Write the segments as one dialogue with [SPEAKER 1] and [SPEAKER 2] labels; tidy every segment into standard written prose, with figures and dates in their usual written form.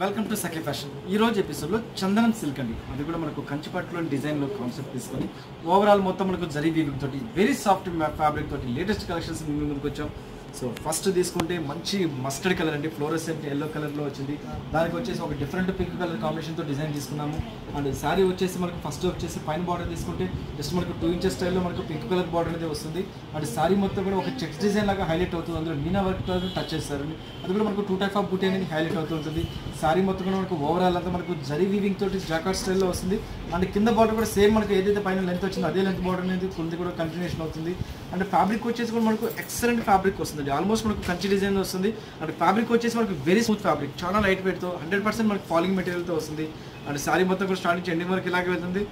[SPEAKER 1] Welcome to Sakhi fashion. ఈ రోజు ఎపిసోడ్లో చందనం సిల్క్ అండి, అది కూడా మనకు కంచిపట్టులో డిజైన్లో కాన్సెప్ట్ తీసుకొని ఓవరాల్ మొత్తం మనకు జరీ వీవింగ్ తోటి వెరీ సాఫ్ట్ ఫ్యాబ్రిక్ తోటి లేటెస్ట్ కలెక్షన్స్ ముందుకు వచ్చాం. సో ఫస్ట్ తీసుకుంటే మంచి మస్టర్డ్ కలర్ అండి, ఫ్లోరసెంట్ ఎల్లో కలర్లో వచ్చింది. దానికి వచ్చేసి ఒక డిఫరెంట్ పింక్ కలర్ కాంబినేషన్తో డిజైన్ తీసుకున్నాము. అండ్ శారీ వచ్చేసి మనకు ఫస్ట్ వచ్చేసి పైన బార్డర్ తీసుకుంటే జస్ట్ మనకు 2 ఇంచెస్ స్టైల్లో మనకు పింక్ కలర్ బార్డర్ అనేది వస్తుంది. అండ్ శారీ మొత్తం కూడా ఒక చెక్స్ డిజైన్ లాగా హైలైట్ అవుతుంది. అందులో మీనా వర్క్ టచ్ చేస్తారు. అది కూడా మనకు 2 టైప్ ఆఫ్ బూటీ అనేది హైలైట్ అవుతూ ఉంటుంది. శారీ మొత్తం కూడా మనకు ఓవరాల్ అంతా మనకు జరీ వీవింగ్ తోటి జాకార్డ్ స్టైల్లో వస్తుంది. అండ్ కింద బార్డర్ కూడా సేమ్ మనకు ఏదైతే పైన లెంత్ వచ్చిందో అదే లెంత్ బార్డర్ అనేది కింద కూడా కంటిన్యూషన్ అవుతుంది. అండ్ ఫ్యాబ్రిక్ వచ్చేసి కూడా మనకు ఎక్సలెంట్ ఫ్యాబ్రిక్ వస్తుంది. ఆల్మోస్ట్ మనకు కంచి డిజైన్ వస్తుంది. అండ్ ఫ్యాబ్రిక్ వచ్చేసి మనకు వెరీ స్మూత్ ఫ్యాబ్రిక్, చాలా లైట్ వెయిట్తో 100% మనకు ఫాలింగ్ మెటీరియల్తో వస్తుంది. అండ్ శారీ మొత్తం కూడా స్టార్టింగ్ ఎండింగ్ వరకు ఇలాగే వెళ్తుంది.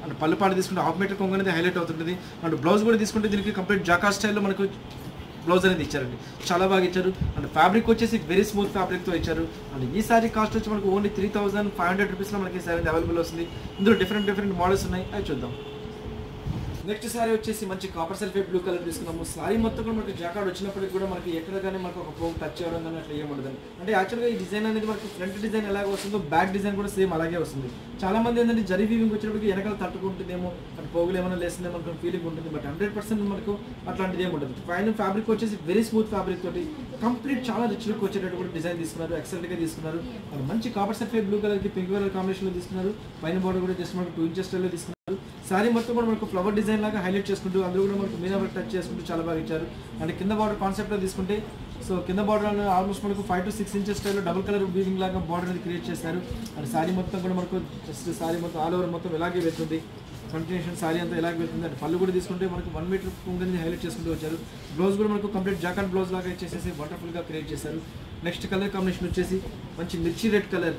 [SPEAKER 1] అండ్ పళ్ళు పాటు తీసుకుంటే హాఫ్ మీటర్ కొంగు అనేది హైలైట్ అవుతుంది. అండ్ బ్లౌజ్ కూడా తీసుకుంటే దీనికి కంప్లీట్ జాకార్డ్ స్టైల్లో మనకు బ్లౌజ్ అనేది ఇచ్చారండి, చాలా బాగా ఇచ్చారు. అండ్ ఫ్యాబ్రిక్ వచ్చేసి వెరీ స్మూత్ ఫ్యాబ్రిక్తో ఇచ్చారు. అండ్ ఈ సారీ కాస్ట్ వచ్చి మనకు ఓన్లీ 3500 రూపీస్లో మనకి ఈ సారీ అవైలబుల్ వస్తుంది. ఇందులో డిఫరెంట్ మోడల్స్ ఉన్నాయి, అవి చూద్దాం. నెక్స్ట్ సారీ వచ్చేసి మంచి కాపర్ సల్ఫేట్ బ్లూ కలర్ తీసుకున్నాము. సారీ మొత్తం కూడా మనకి జాకార్డ్ వచ్చినప్పటికి కూడా మనకి ఎక్కడ కానీ మనకు ఒక పోగు టచ్ చేయడం కానీ అట్లా ఏముండదు. అంటే యాక్చువల్గా ఈ డిజైన్ అనేది మనకి ఫ్రంట్ డిజైన్ ఎలాగ వస్తుందో బ్యాక్ డిజైన్ కూడా సేమ్ అలాగే వస్తుంది. చాలా మంది ఏంటంటే జరీ వీవింగ్ వచ్చినప్పటికి వెనకాల తట్టుకుంటుందేమో, అంటే పోగులు ఏమైనా లేస్తుందేమో మనకు ఫీలింగ్ ఉంటుంది. బట్ 100% మనకు అట్లాంటిది ఏమి ఉంటుంది. పైన ఫ్యాబ్రిక్ వచ్చేసి వెరీ స్మూత్ ఫ్యాబ్రిక్ తోటి కంప్లీట్ చాలా రిచ్ లుక్ వచ్చేటట్టు కూడా డిజైన్ తీసుకున్నారు, ఎక్సలెంట్గా తీసుకున్నారు. మంచి కాపర్ సల్ఫేట్ బ్లూ కలర్కి పింక్ కలర్ కాంబినేషన్లో తీసుకున్నారు. పైన బార్డర్ కూడా జస్ట్ మనకు 2 ఇంచెస్ స్టైల్లో తీసుకున్నారు. శారీ మొత్తం కూడా మనకు ఫ్లవర్ డిజైన్ లాగా హైలైట్ చేసుకుంటూ అందులో కూడా మనకు మీనా వర్క్ టచ్ చేసుకుంటూ చాలా బాగా ఇచ్చారు. అండ్ కింద బార్డర్ కాన్సెప్ట్లో తీసుకుంటే సో కింద బార్డర్ ఆల్మోస్ట్ మనకు 5 to 6 ఇంచెస్ స్టైల్లో డబుల్ కలర్ వీవింగ్ లాగా బార్డర్ అనేది క్రియేట్ చేశారు. అండ్ శారీ మొత్తం కూడా మనకు జస్ట్ శారీ మొత్తం ఆల్ ఓవర్ మొత్తం ఇలాగే వెళ్తుంది. కంటిన్యూషన్ శారీ అంతా ఇలాగే వెళ్తుంది. అంటే పళ్ళు కూడా తీసుకుంటే మనకు 1 మీటర్ అనేది హైలైట్ చేసుకుంటూ వచ్చారు. బ్లౌజ్ కూడా మనకు కంప్లీట్ జాకార్డ్ బ్లౌజ్ లాగా ఇచ్చేసేసి వండర్ఫుల్గా క్రియేట్ చేశారు. నెక్స్ట్ కలర్ కాంబినేషన్ వచ్చేసి మంచి మిర్చి రెడ్ కలర్.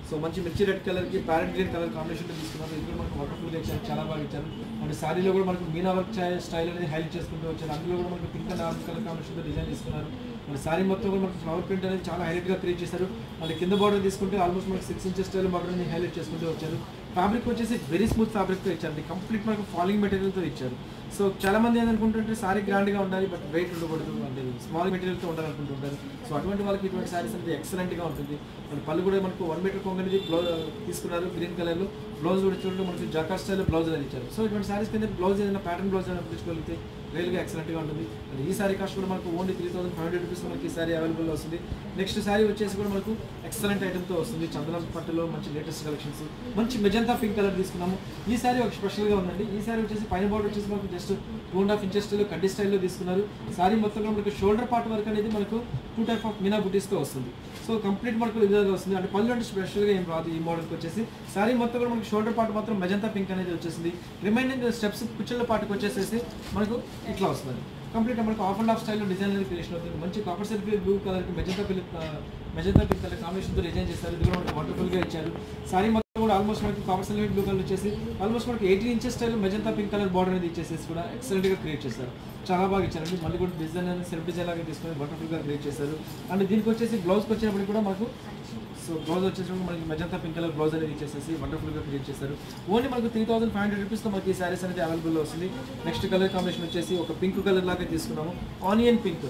[SPEAKER 1] సో మంచి మిర్చి రెడ్ కలర్కి ప్యారెట్ గ్రీన్ కలర్ కాంబినేషన్లో తీసుకున్నారు. ఇది కూడా మనకు వండర్ఫుల్గా ఇచ్చారు, చాలా బాగా ఇచ్చారు. అండ్ శారీలో కూడా మనకు మీనా వర్క్ స్టైల్ అనేది హైలైట్ చేసుకుంటూ వచ్చారు. అందులో కూడా మనకు పింక్ అండ్ ఆరెంజ్ కలర్ కాంబినేషన్తో డిజైన్ తీసుకున్నారు. అండ్ శారీ మొత్తం కూడా మనకు ఫ్లవర్ ప్రింట్ అనేది చాలా హైలైట్గా క్రియేట్ చేశారు. అండ్ కింద బార్డర్ తీసుకుంటే ఆల్మోస్ట్ మనకు 6 ఇంచెస్ స్టైల్ బార్డర్ అనేది హైలైట్ చేసుకుంటూ వచ్చారు. ఫ్యాబ్రిక్ వచ్చేసి వెరీ స్మూత్ ఫ్యాబ్రిక్తో ఇచ్చారు, కంప్లీట్ మనకు ఫాలింగ్ మెటీరియల్తో ఇచ్చారు. సో చాలా మంది ఏంటనుకుంటుంటే శారీ గ్రాండ్గా ఉండాలి బట్ వెయిట్ ఉండకూడదు, అంటే స్మాల్ మెటీరియల్తో ఉండాలనుకుంటుంటారు. సో అటువంటి వాళ్ళకి ఇటువంటి శారీస్ అనేది ఎక్సలెంట్గా ఉంటుంది. అండ్ పళ్ళు కూడా మనకు 1 మీటర్ కొంగు అనేది బ్లౌజ్ తీసుకున్నారు గ్రీన్ కలర్లో. బ్లౌజ్ కూడా చూడండి మనకు జాకార్డ్ స్టైల్లో బ్లౌజ్ అనేది ఇచ్చారు. సో ఇటువంటి శారీస్ కింద బ్లౌజ్ ఏదైనా ప్యాటర్న్ బ్లౌజ్ ఏదైనా తెచ్చుకోగలిగితే రియల్గా ఎక్సలెంట్గా ఉంటుంది. అండ్ ఈ శారీ కాస్ట్ కూడా మనకు ఓన్లీ 3500 రూపీస్ మనకి ఈ శారీ అవైలబుల్ వస్తుంది. నెక్స్ట్ శారీ వచ్చేసి కూడా మనకు ఎక్సలెంట్ ఐటమ్తో వస్తుంది. చందనం పట్టులో మంచి లేటెస్ట్ కలెక్షన్స్, మంచి మెజంతా పింక్ కలర్ తీసుకున్నాము. ఈ శారీ ఒక స్పెషల్గా ఉందండి. ఈ శారీ వచ్చేసి పైన బార్డర్ వచ్చేసి మనకు జస్ట్ 2.5 ఇంచెస్ స్టైల్లో కడ్డీ స్టైల్లో తీసుకున్నారు. శారీ మొత్తం కూడా మనకు షోల్డర్ పార్ట్ వరకు అనేది మనకు 2 టైప్ ఆఫ్ మీనా బుటీస్తో వస్తుంది. సో కంప్లీట్ మనకు విధంగా వస్తుంది. అంటే పళ్ళు అంటే స్పెషల్గా ఏం రాదు ఈ మోడల్కి వచ్చేసి. శారీ మొత్తం కూడా మనకు షోల్డర్ పార్ట్ మాత్రం మెజంతా పింక్ అనేది వచ్చేసింది. రిమైనింగ్ స్టెప్స్ కుచ్చుల పార్ట్కి వచ్చేసేసి మనకు ఇట్లా వస్తుంది. కంప్లీట్ మనకు హాఫ్ అండ్ హాఫ్ స్టైల్లో డిజైన్ అనేది క్రియేషన్ అవుతుంది. మంచి కాపర్ సల్ఫేట్ బ్లూ కలర్కి మెజంతా పింక్ కలర్ కాంబినేషన్తో డిజైన్ చేస్తారు. ఇది కూడా మనకు వండర్ఫుల్గా ఇచ్చారు. శారీ మొత్తం కూడా ఆల్మోస్ట్ మనకి కాపర్ సల్ఫేట్ బ్లూ కలర్ వచ్చేసి ఆల్మోస్ట్ మనకి 18 inches style magenta pink colour border అనేది ఇచ్చేసేసి కూడా ఎక్సలెంట్గా క్రియేట్ చేస్తారు, చాలా బాగా ఇచ్చారండి. మళ్ళీ కూడా డిజైన్ అనేది సెల్ఫ్ డిజైన్ లాగా తీసుకొని వండర్ఫుల్గా క్రియేట్ చేశారు. అండ్ దీనికి వచ్చేసి బ్లౌజ్కి వచ్చినప్పుడు కూడా మనకు సో బ్లౌజ్ వచ్చేసినప్పుడు మనకి మెజంతా పింక్ కలర్ బ్లౌజ్ అనేది ఇచ్చేసేసి వండర్ఫుల్గా క్రియేట్ చేశారు. ఓన్లీ మనకు 3500 రూపీస్తో మనకి ఈ శారీస్ అనేది అవైలబుల్ వస్తుంది. నెక్స్ట్ కలర్ కాంబినేషన్ వచ్చేసి ఒక పింక్ కలర్ లాగా తీసుకున్నాము. ఆనియన్ పింక్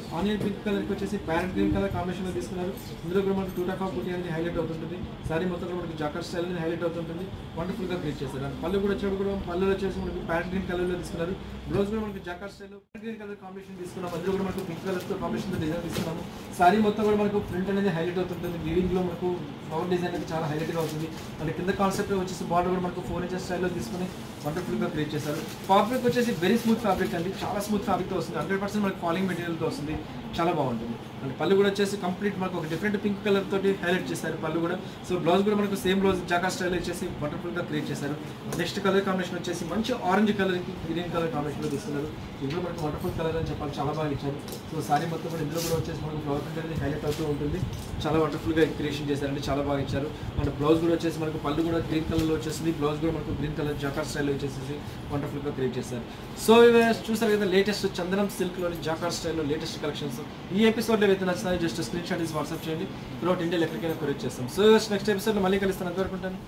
[SPEAKER 1] కలర్కి వచ్చేసి ప్యారెట్ గ్రీన్ కలర్ కాంబినేషన్లో తీసుకున్నారు. ఇందులో కూడా మనకు 2 టైప్ ఆఫ్ బూటీ అనేది హైలైట్ అవుతుంటుంది. శారీ మొత్తం కూడా మనకి జాకార్డ్ స్టైల్ అనేది హైలైట్ అవుతుంటుంది. వండర్ఫుల్గా క్రియేట్ చేశారు. అండ్ పళ్ళు కూడా వచ్చేటప్పుడు కూడా పళ్ళు వచ్చేసి మనకి ప్యారెట్ గ్రీన్ కలర్లో తీసుకున్నారు. బ్లౌజ్ కూడా మనకి జాకార్డ్ స్టైల్లో గ్రీన్ కలర్ కాంబినేషన్ తీసుకున్నాం. అందులో కూడా మనకు పింక్ కలర్తో కాంబినేషన్తో డిజైన్ తీసుకున్నాము. శారీ మొత్తం కూడా మనకు ప్రింట్ అనేది హైలైట్ అవుతుంటుంది. వీవింగ్లో మనకు ఫ్లవర్ డిజైన్ అనేది చాలా హైలైట్గా అవుతుంది. అండ్ కింద కాన్సెప్ట్ వచ్చేసి బార్డర్ కూడా మనకు 4 ఇంచెస్ స్టైల్లో తీసుకుని వండర్ఫుల్గా క్రియేట్ చేశారు. ఫ్యాబ్రిక్ వచ్చేసి వెరీ స్మూత్ ఫ్యాబ్రిక్ అండి, చాలా స్మూత్ ఫ్యాబ్రిక్తో వస్తుంది. 100% మనకు ఫాలింగ్ మెటీరియల్తో వస్తుంది, చాలా బాగుంటుంది. అండ్ పళ్ళు కూడా వచ్చేసి కంప్లీట్ మనకు ఒక డిఫరెంట్ పింక్ కలర్ తోటి హైలైట్ చేశారు పళ్ళు కూడా. సో బ్లౌజ్ కూడా మనకు సేమ్ బ్లౌజ్ జాకార్డ్ స్టైల్ వచ్చేసి వండర్ఫుల్గా క్రియేట్ చేశారు. నెక్స్ట్ కలర్ కాంబినేషన్ వచ్చేసి మంచి ఆరెంజ్ కలర్కి గ్రీన్ కలర్ కాంబినేషన్లో తీసుకున్నారు. ఇందులో మనకు వండర్ఫుల్ కలర్ అని చెప్పాలి, చాలా బాగా ఇచ్చారు. సో శారీ మొత్తం కూడా ఇందులో కూడా వచ్చేసి మనకు ఫ్లవర్ ప్రింట్ అనేది హైలైట్ అవుతూ ఉంటుంది, చాలా వండర్ఫుల్గా క్రియేషన్ చేశారండి, చాలా బాగా ఇచ్చారు. అండ్ బ్లౌజ్ కూడా వచ్చేసి మనకు పళ్ళు కూడా గ్రీన్ కలర్లో వచ్చేసింది. బ్లౌజ్ కూడా మనకు గ్రీన్ కలర్ జాకార్డ్ స్టైల్లో వచ్చేసి వండర్ఫుల్గా క్రియేట్ చేశారు. సో ఇవి చూసారు కదా లేటెస్ట్ చందనం సిల్క్లోని జాకార్డ్ స్టైల్లో లేటెస్ట్ కలెక్షన్స్. ఈ ఎపిసోడ్లో అయితే నచ్చినాయి జస్ట్ స్క్రీన్ షాట్ వాట్సాప్ చేయండి. త్రూఅవుట్ ఇండియా ఎక్కడికైనా కొరియర్ చేస్తాం. సో నెక్స్ట్ ఎపిసోడ్లో మళ్ళీ కలుస్తాను, అంతవరకు ఉంటాను.